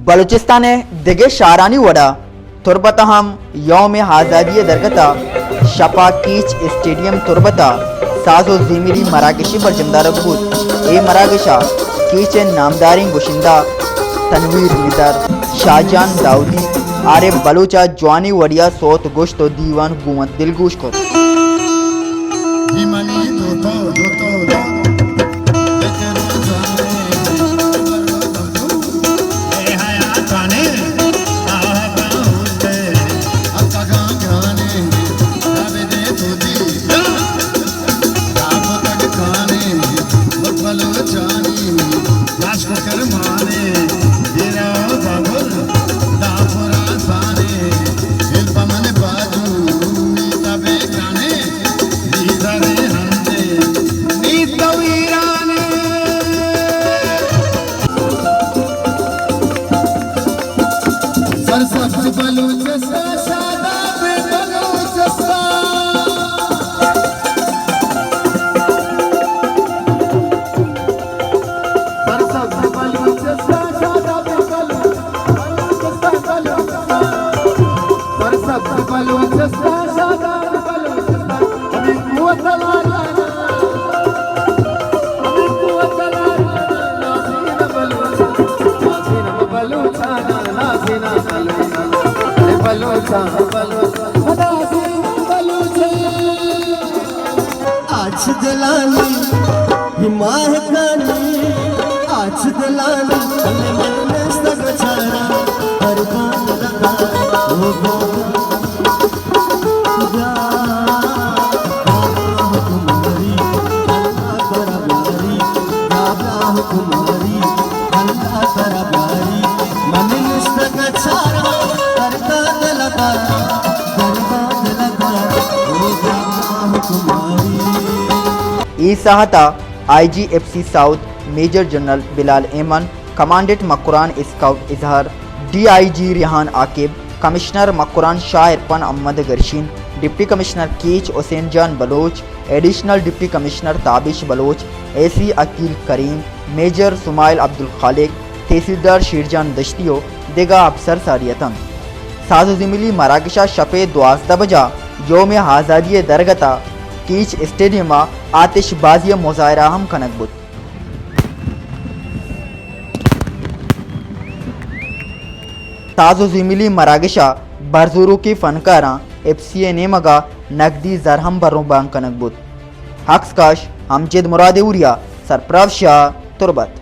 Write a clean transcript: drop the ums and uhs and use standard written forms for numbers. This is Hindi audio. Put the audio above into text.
बलूचिस्तान दिगे शारानी वडा तुरबता हम यौम आज़ादी दरगता शपा कीच स्टेडियम तुरबता साजो जीमिली मराकशी पर जमदार बूत ए मराकशा कीच नामदारी गुशिंदा तनवीर निदर शाहजान दाऊदी आरे बलूचा जवानी वड़िया सोत गोश्त दीवान हुकूमत दिलगोश को आज दिलानी हिमायतानी आज दिलानी हमें मन सग छारा हर बात लगा ओ कुमारी अल्लाह तेरा प्यारी मन सग छारा हर बात लगा ई सहाता IGFC south major general Bilal Ayman, commandant Makran scout Izhar, DIG Rehan Aqib, commissioner Makran Shah Irfan Ahmed Garsheen, deputy commissioner Kech Hussain Jan Baloch, additional deputy commissioner Tabish Baloch, AC Aqeel Karim, major Sumail Abdul Khaliq, tehsildar शीरजान दश्तियो दिगा अफसर सारियतन साजो जिमिली मराकशा शपे 12 बजा योम आज़ादी दरगता कीच स्टेडियम आतिशबाजी मुजाहरा हम कनकबुत ताजो जिमिली मरागशा बरजूरू की फनकारा FCA नेमगा नकदी जरहम बरों बांग कनकबुत हक्स काश हमजिद मुराद उरिया सरप्राव शाह तुरबत।